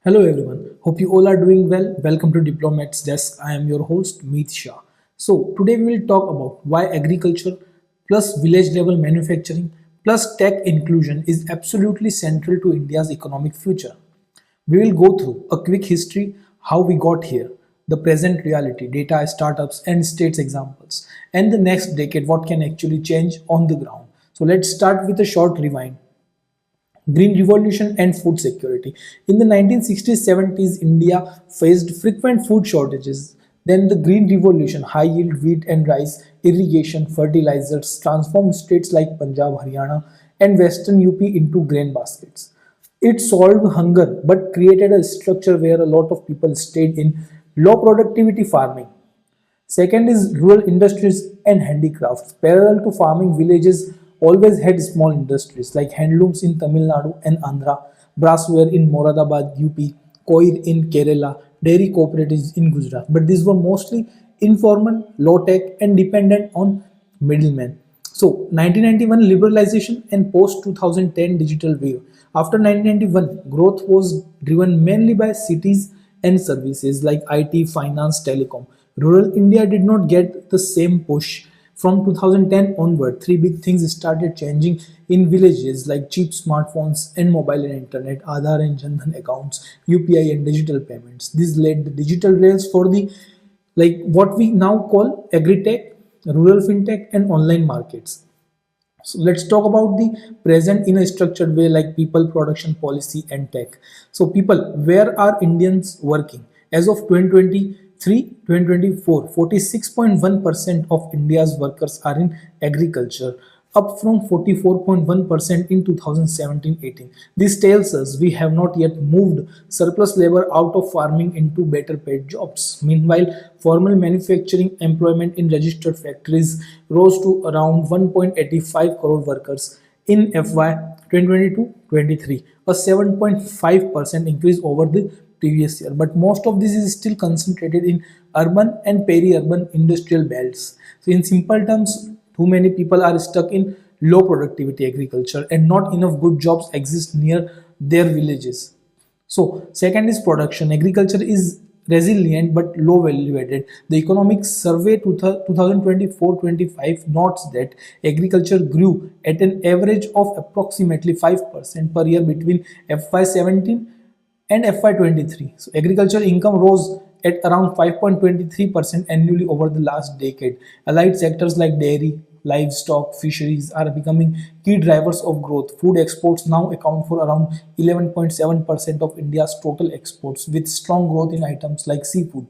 Hello everyone. Hope you all are doing well. Welcome to Diplomat's Desk. I am your host Meet Shah. So today we will talk about why agriculture plus village level manufacturing plus tech inclusion is absolutely central to India's economic future. We will go through a quick history, how we got here, the present reality, data, startups, and states examples, and the next decade, what can actually change on the ground. So let's start with a short rewind. Green Revolution and food security. In the 1960s 70s, India faced frequent food shortages. Then the Green Revolution, high yield wheat and rice, irrigation, fertilizers transformed states like Punjab, Haryana, and Western UP into grain baskets. It solved hunger but created a structure where a lot of people stayed in low productivity farming. Second is rural industries and handicrafts. Parallel to farming, villages always had small industries like handlooms in Tamil Nadu and Andhra, brassware in Moradabad, UP, coir in Kerala, dairy cooperatives in Gujarat. But these were mostly informal, low tech, and dependent on middlemen. So, 1991 liberalization and post 2010 digital wave. After 1991, growth was driven mainly by cities and services like IT, finance, telecom. Rural India did not get the same push. From 2010 onward, three big things started changing in villages like cheap smartphones and mobile and internet, Aadhaar and Jan accounts, UPI and digital payments. This laid the digital rails for the what we now call agritech, rural fintech, and online markets. So let's talk about the present in a structured way like people, production, policy, and tech. So people, where are Indians working? As of 2023, 2024, 46.1% of India's workers are in agriculture, up from 44.1% in 2017-18. This tells us we have not yet moved surplus labor out of farming into better paid jobs. Meanwhile, formal manufacturing employment in registered factories rose to around 1.85 crore workers in FY 2022-23, a 7.5% increase over the previous year. But most of this is still concentrated in urban and peri-urban industrial belts. So in simple terms, too many people are stuck in low productivity agriculture and not enough good jobs exist near their villages. So second is production. Agriculture is resilient but low value added. The economic survey 2024-25 notes that agriculture grew at an average of approximately 5% per year between FY17 and FY23. So agriculture income rose at around 5.23% annually over the last decade. Allied sectors like dairy, livestock, fisheries are becoming key drivers of growth. Food exports now account for around 11.7% of India's total exports, with strong growth in items like seafood.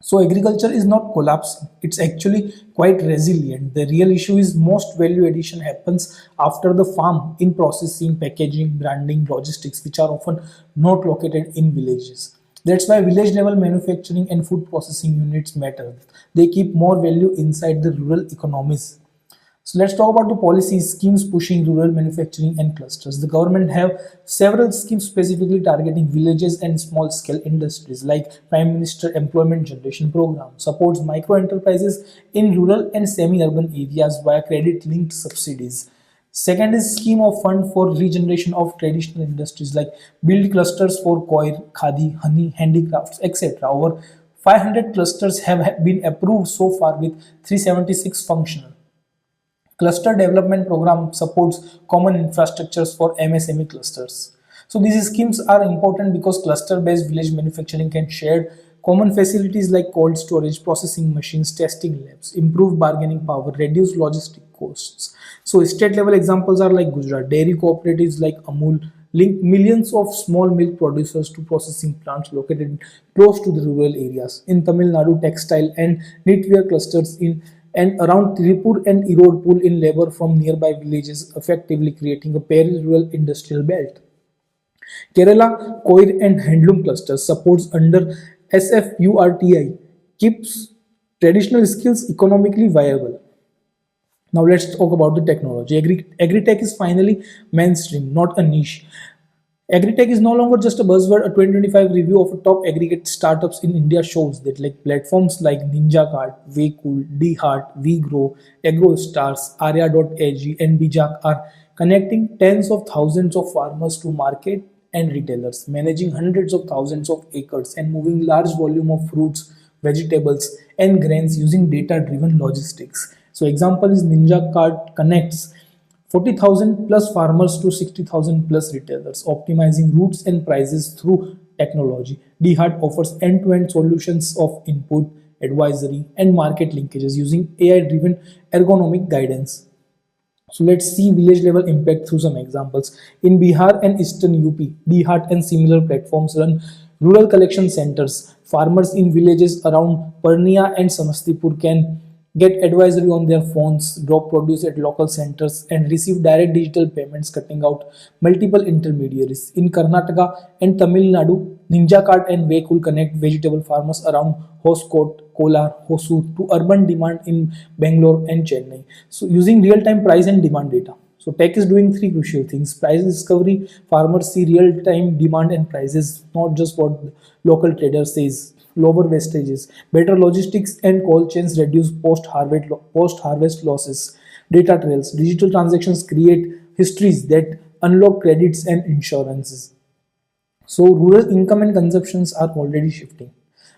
So agriculture is not collapsing, it's actually quite resilient. The real issue is most value addition happens after the farm in processing, packaging, branding, logistics, which are often not located in villages. That's why village level manufacturing and food processing units matter. They keep more value inside the rural economies. So let's talk about the policy schemes pushing rural manufacturing and clusters. The government have several schemes specifically targeting villages and small scale industries like Prime Minister Employment Generation Program supports micro enterprises in rural and semi-urban areas via credit linked subsidies. Second is scheme of fund for regeneration of traditional industries like build clusters for coir, khadi, honey, handicrafts, etc. Over 500 clusters have been approved so far with 376 functional. Cluster Development Program supports common infrastructures for MSME clusters. So these schemes are important because cluster-based village manufacturing can share common facilities like cold storage, processing machines, testing labs, improve bargaining power, reduce logistic costs. So state level examples are like Gujarat, dairy cooperatives like Amul link millions of small milk producers to processing plants located close to the rural areas. In Tamil Nadu, textile and knitwear clusters in and around Tripur and Erode pull in labor from nearby villages, effectively creating a peri-rural industrial belt. Kerala coir and handloom clusters supports under SFURTI keeps traditional skills economically viable. Now let's talk about the technology. Agritech is finally mainstream, not a niche. Agritech is no longer just a buzzword. A 2025 review of top aggregate startups in India shows that platforms like Ninjacart, WayCool, DeHaat, WeGrow, AgroStars, Arya.ag, and Bijak are connecting tens of thousands of farmers to market and retailers, managing hundreds of thousands of acres and moving large volume of fruits, vegetables, and grains using data-driven logistics. So example is Ninjacart connects 40,000 plus farmers to 60,000 plus retailers, optimizing routes and prices through technology. DeHaat offers end-to-end solutions of input, advisory, and market linkages using AI-driven ergonomic guidance. So let's see village level impact through some examples. In Bihar and Eastern UP, DeHaat and similar platforms run rural collection centers. Farmers in villages around Purnia and Samastipur can get advisory on their phones, drop produce at local centers, and receive direct digital payments, cutting out multiple intermediaries. In Karnataka and Tamil Nadu, Ninjacart and WayCool connect vegetable farmers around Hoskote, Kolar, Hosur to urban demand in Bangalore and Chennai. So using real-time price and demand data. So tech is doing three crucial things. Price discovery, farmers see real-time demand and prices, not just what the local trader says. Lower wastages, better logistics and cold chains reduce post-harvest losses. Data trails, digital transactions create histories that unlock credits and insurances. So rural income and consumptions are already shifting.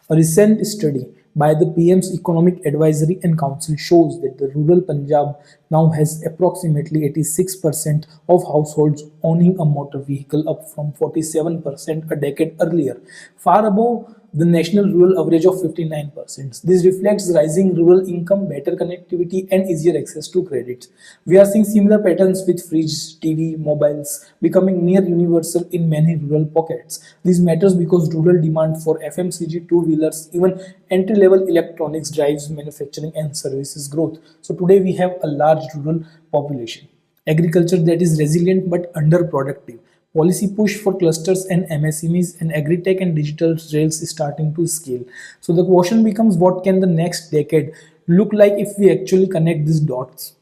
A recent study by the PM's Economic Advisory and Council shows that the rural Punjab now has approximately 86% of households owning a motor vehicle, up from 47% a decade earlier, far above the national rural average of 59%. This reflects rising rural income, better connectivity, and easier access to credit. We are seeing similar patterns with fridge, TV, mobiles becoming near universal in many rural pockets. This matters because rural demand for FMCG, two-wheelers, even entry-level electronics drives manufacturing and services growth. So today we have a large rural population. Agriculture that is resilient but underproductive. Policy push for clusters and MSMEs, and Agritech and digital rails is starting to scale. So the question becomes, what can the next decade look like if we actually connect these dots?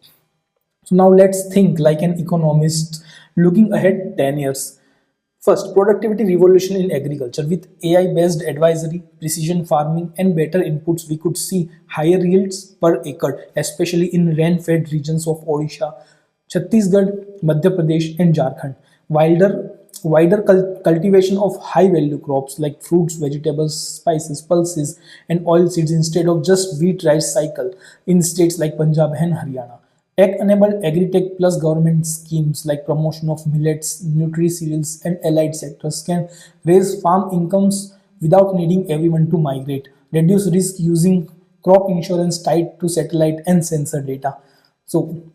So now let's think like an economist looking ahead 10 years. First, productivity revolution in agriculture. With AI-based advisory, precision farming, and better inputs, we could see higher yields per acre, especially in rain-fed regions of Odisha, Chhattisgarh, Madhya Pradesh, and Jharkhand. Wider cultivation of high-value crops like fruits, vegetables, spices, pulses, and oilseeds instead of just wheat-rice cycle in states like Punjab and Haryana. Tech-enabled agri-tech plus government schemes like promotion of millets, nutri-cereals, and allied sectors can raise farm incomes without needing everyone to migrate, reduce risk using crop insurance tied to satellite and sensor data. So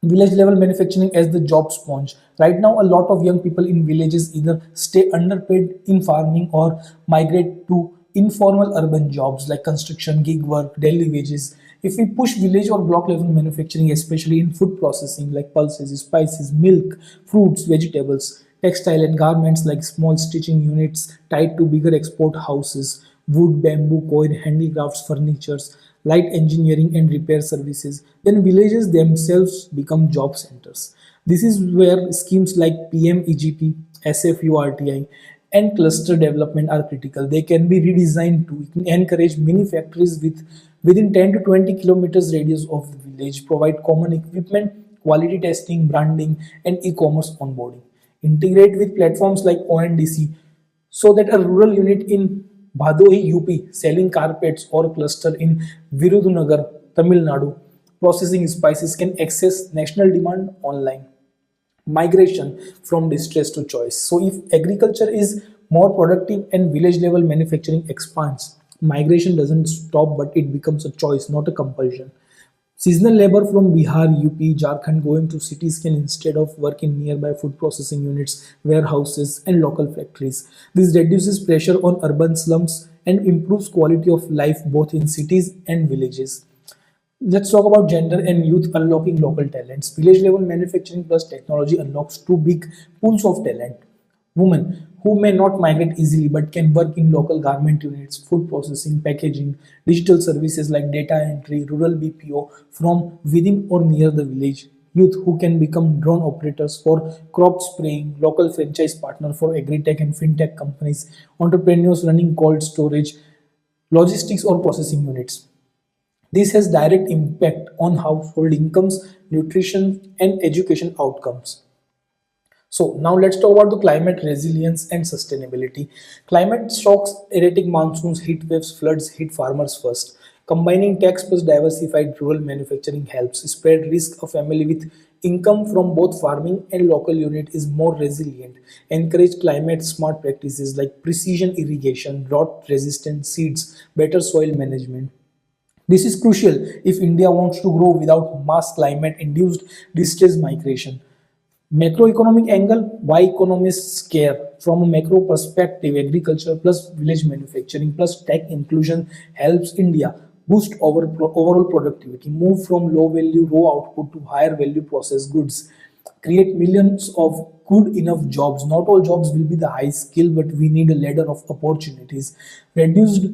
village level manufacturing as the job sponge. Right now, a lot of young people in villages either stay underpaid in farming or migrate to informal urban jobs like construction, gig work, daily wages. If we push village or block level manufacturing, especially in food processing like pulses, spices, milk, fruits, vegetables, textile and garments like small stitching units tied to bigger export houses, wood, bamboo, coir, handicrafts, furnitures, light engineering and repair services, then villages themselves become job centers. This is where schemes like PMEGP, SFURTI, and cluster development are critical. They can be redesigned to encourage mini factories within 10 to 20 kilometers radius of the village, provide common equipment, quality testing, branding, and e-commerce onboarding. Integrate with platforms like ONDC so that a rural unit in Bhadohi, UP, selling carpets, or a cluster in Virudhunagar, Tamil Nadu, processing spices can access national demand online. Migration from distress to choice. So, if agriculture is more productive and village level manufacturing expands, migration doesn't stop but it becomes a choice, not a compulsion. Seasonal labor from Bihar, UP, Jharkhand going to cities can instead of work in nearby food processing units, warehouses, and local factories. This reduces pressure on urban slums and improves quality of life both in cities and villages. Let's talk about gender and youth unlocking local talents. Village level manufacturing plus technology unlocks two big pools of talent. Women who may not migrate easily but can work in local garment units, food processing, packaging, digital services like data entry, rural BPO from within or near the village. Youth who can become drone operators for crop spraying, local franchise partner for agri-tech and fintech companies, entrepreneurs running cold storage, logistics or processing units. This has direct impact on household incomes, nutrition, and education outcomes. So now let's talk about the climate resilience and sustainability. Climate shocks, erratic monsoons, heat waves, floods hit farmers first. Combining tax plus diversified rural manufacturing helps spread risk. A family with income from both farming and local unit is more resilient. Encourage climate smart practices like precision irrigation, drought resistant seeds, better soil management. This is crucial if India wants to grow without mass climate induced distress migration. Macroeconomic angle, why economists care. From a macro perspective, agriculture plus village manufacturing plus tech inclusion helps India boost overall productivity, move from low value raw output to higher value processed goods, create millions of good enough jobs. Not all jobs will be the high skill, but we need a ladder of opportunities. Reduced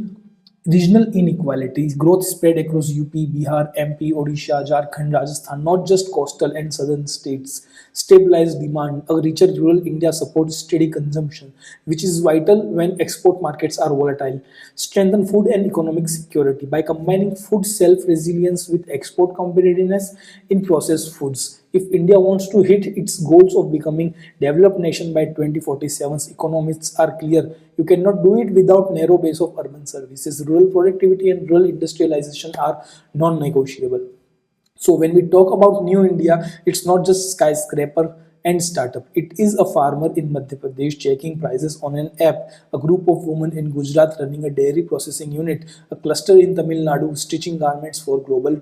regional inequalities, growth spread across UP, Bihar, MP, Odisha, Jharkhand, Rajasthan, not just coastal and southern states. Stabilized demand, a richer rural India supports steady consumption, which is vital when export markets are volatile. Strengthen food and economic security by combining food self-resilience with export competitiveness in processed foods. If India wants to hit its goals of becoming developed nation by 2047, economists are clear. You cannot do it without narrow base of urban services. Rural productivity and rural industrialization are non-negotiable. So when we talk about New India, it's not just skyscraper and startup. It is a farmer in Madhya Pradesh checking prices on an app, a group of women in Gujarat running a dairy processing unit, a cluster in Tamil Nadu stitching garments for global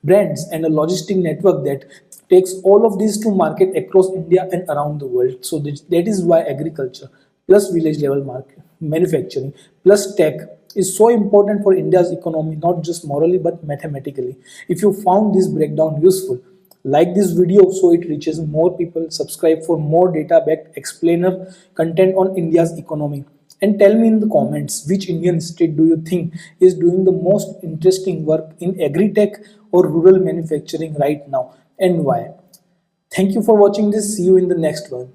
brands, and a logistic network that takes all of these to market across India and around the world. So that is why agriculture plus village level market manufacturing plus tech is so important for India's economy, not just morally but mathematically. If you found this breakdown useful, like this video so it reaches more people, subscribe for more data backed explainer content on India's economy. And tell me in the comments which Indian state do you think is doing the most interesting work in agri-tech or rural manufacturing right now and why. Thank you for watching this. See you in the next one.